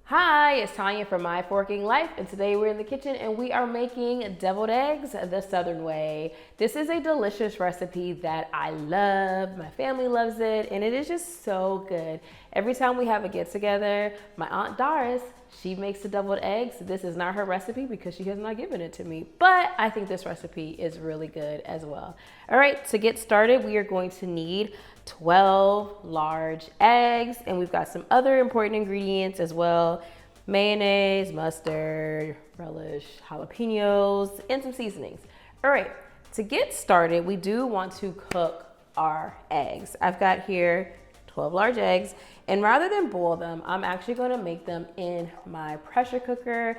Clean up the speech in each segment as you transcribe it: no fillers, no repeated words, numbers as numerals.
Hi, it's Tanya from My Forking Life, and today we're in the kitchen and we are making deviled eggs the Southern way. This is a delicious recipe that I love, my family loves it, and it is just so good. Every time we have a get together, my Aunt Doris, she makes the deviled eggs. This is not her recipe because she has not given it to me, but I think this recipe is really good as well. All right, to get started, we are going to need 12 large eggs, and we've got some other important ingredients as well: mayonnaise, mustard, relish, jalapeños, and some seasonings. All right, to get started, we do want to cook our eggs. I've got here 12 large eggs, and rather than boil them, I'm actually going to make them in my pressure cooker.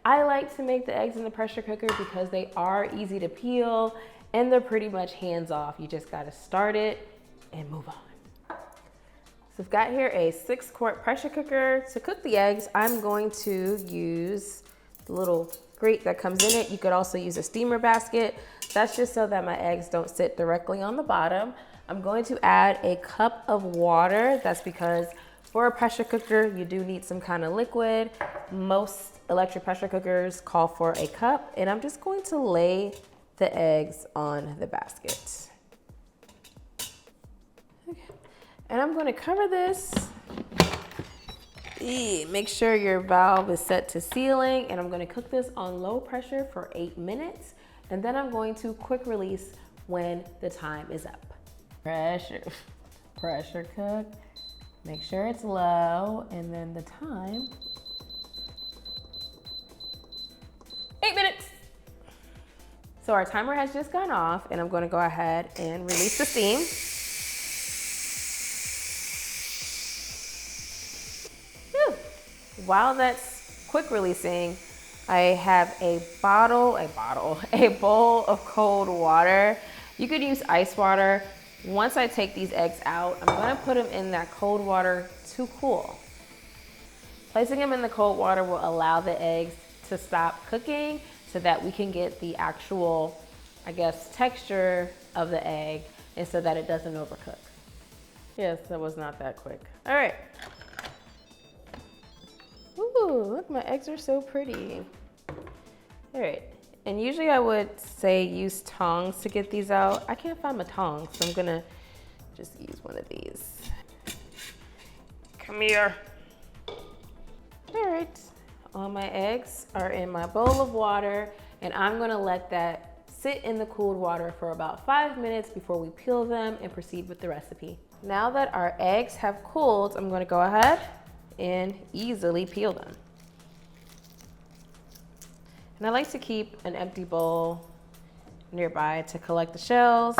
I like to make the eggs in the pressure cooker because they are easy to peel and they're pretty much hands off. You just got to start it and move on. So I've got here a 6-quart pressure cooker. To cook the eggs, I'm going to use the little grate that comes in it. You could also use a steamer basket. That's just so that my eggs don't sit directly on the bottom. I'm going to add a cup of water. That's because for a pressure cooker, you do need some kind of liquid. Most electric pressure cookers call for a cup, and I'm just going to lay the eggs on the basket. And I'm going to cover this. Make sure your valve is set to sealing, and I'm going to cook this on low pressure for 8 minutes, and then I'm going to quick release when the time is up. Pressure cook. Make sure it's low, and then the time, 8 minutes. So our timer has just gone off, and I'm going to go ahead and release the steam. While that's quick releasing, I have a bowl of cold water. You could use ice water. Once I take these eggs out, I'm gonna put them in that cold water to cool. Placing them in the cold water will allow the eggs to stop cooking so that we can get the actual, texture of the egg, and so that it doesn't overcook. Yes, that was not that quick. All right. Ooh, look, my eggs are so pretty. All right, and usually I would say use tongs to get these out. I can't find my tongs, so I'm gonna just use one of these. Come here. All right, all my eggs are in my bowl of water, and I'm gonna let that sit in the cooled water for about 5 minutes before we peel them and proceed with the recipe. Now that our eggs have cooled, I'm gonna go ahead and easily peel them. And I like to keep an empty bowl nearby to collect the shells,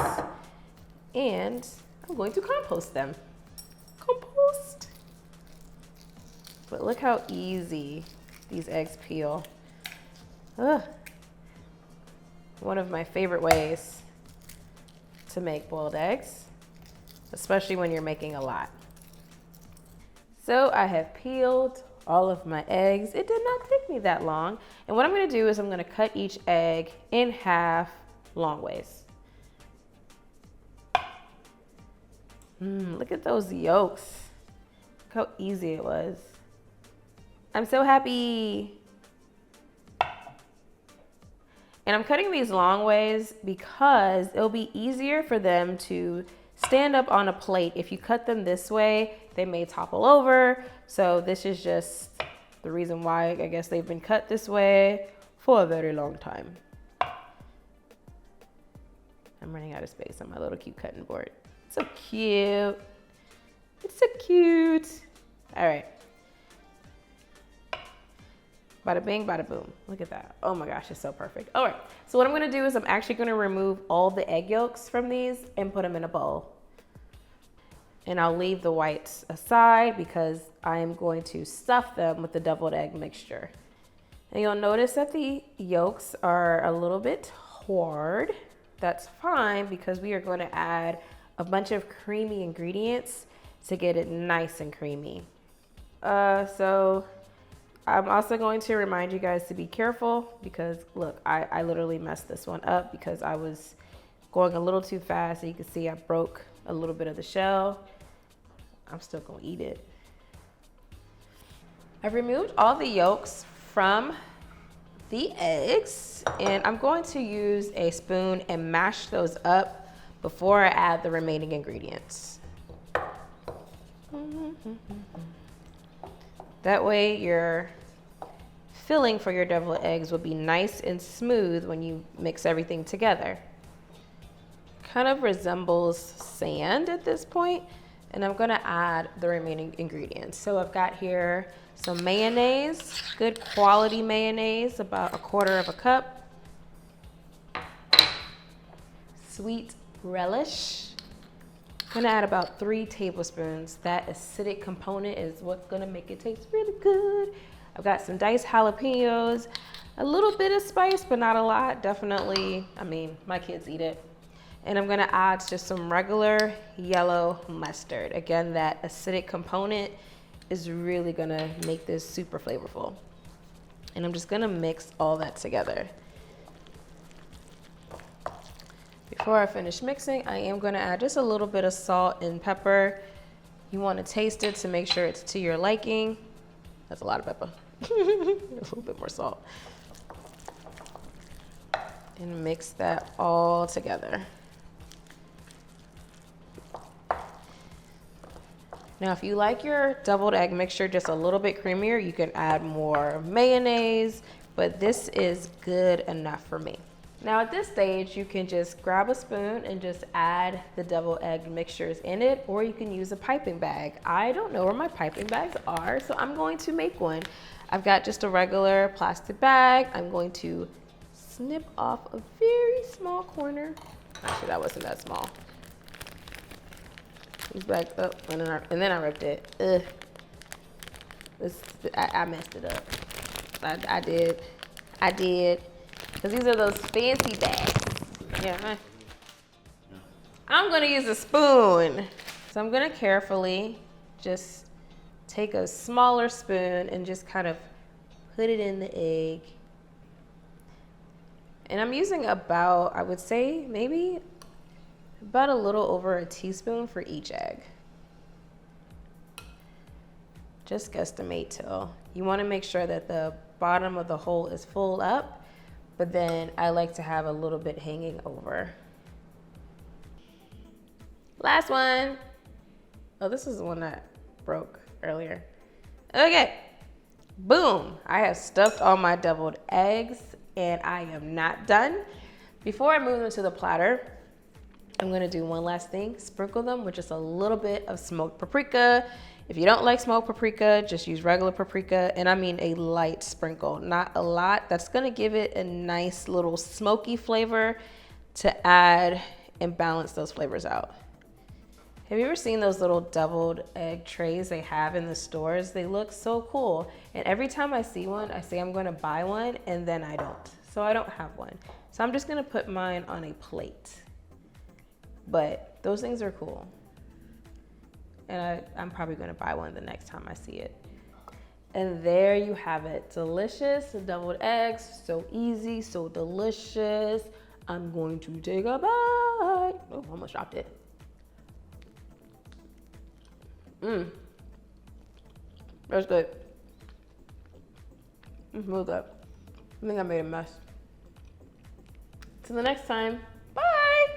and I'm going to compost them. Compost. But look how easy these eggs peel. Ugh. One of my favorite ways to make boiled eggs, especially when you're making a lot. So I have peeled all of my eggs. It did not take me that long. And what I'm gonna do is I'm gonna cut each egg in half long ways. Look at those yolks. Look how easy it was. I'm so happy. And I'm cutting these long ways because it'll be easier for them to stand up on a plate. If you cut them this way, they may topple over. So this is just the reason why I guess they've been cut this way for a very long time. I'm running out of space on my little cute cutting board. So cute. It's so cute. All right. Bada bing, bada boom. Look at that. Oh my gosh, it's so perfect. All right, so what I'm gonna do is I'm actually gonna remove all the egg yolks from these and put them in a bowl. And I'll leave the whites aside because I'm going to stuff them with the deviled egg mixture. And you'll notice that the yolks are a little bit hard. That's fine because we are going to add a bunch of creamy ingredients to get it nice and creamy. So I'm also going to remind you guys to be careful because look, I literally messed this one up because I was going a little too fast. So you can see I broke a little bit of the shell. I'm still gonna eat it. I've removed all the yolks from the eggs, and I'm going to use a spoon and mash those up before I add the remaining ingredients. That way your filling for your deviled eggs will be nice and smooth when you mix everything together. Kind of resembles sand at this point, and I'm gonna add the remaining ingredients. So I've got here some mayonnaise, good quality mayonnaise, about 1/4 cup. Sweet relish. I'm gonna add about 3 tablespoons. That acidic component is what's gonna make it taste really good. I've got some diced jalapeños, a little bit of spice, but not a lot. Definitely, I mean, my kids eat it. And I'm gonna add just some regular yellow mustard. Again, that acidic component is really gonna make this super flavorful. And I'm just gonna mix all that together. Before I finish mixing, I am gonna add just a little bit of salt and pepper. You wanna taste it to make sure it's to your liking. That's a lot of pepper. A little bit more salt. And mix that all together. Now, if you like your deviled egg mixture just a little bit creamier, you can add more mayonnaise, but this is good enough for me. Now at this stage, you can just grab a spoon and just add the deviled egg mixtures in it, or you can use a piping bag. I don't know where my piping bags are, so I'm going to make one. I've got just a regular plastic bag. I'm going to snip off a very small corner. Actually, that wasn't that small. These bags up, and then I ripped it. Ugh. I messed it up. I did. Because these are those fancy bags. Yeah. I'm gonna use a spoon. So I'm gonna carefully just take a smaller spoon and just kind of put it in the egg. And I'm using about, I would say, maybe about a little over a teaspoon for each egg. Just guesstimate till. You wanna make sure that the bottom of the hole is full up, but then I like to have a little bit hanging over. Last one. Oh, this is the one that broke earlier. Okay, boom. I have stuffed all my deviled eggs and I am not done. Before I move them to the platter, I'm gonna do one last thing, sprinkle them with just a little bit of smoked paprika. If you don't like smoked paprika, just use regular paprika, and I mean a light sprinkle, not a lot. That's gonna give it a nice little smoky flavor to add and balance those flavors out. Have you ever seen those little deviled egg trays they have in the stores? They look so cool, and every time I see one, I say I'm gonna buy one, and then I don't. So I don't have one. So I'm just gonna put mine on a plate. But those things are cool. And I'm probably gonna buy one the next time I see it. And there you have it. Delicious deviled eggs, so easy, so delicious. I'm going to take a bite. Oh, almost dropped it. That's good. Really good. I think I made a mess. Till the next time, bye.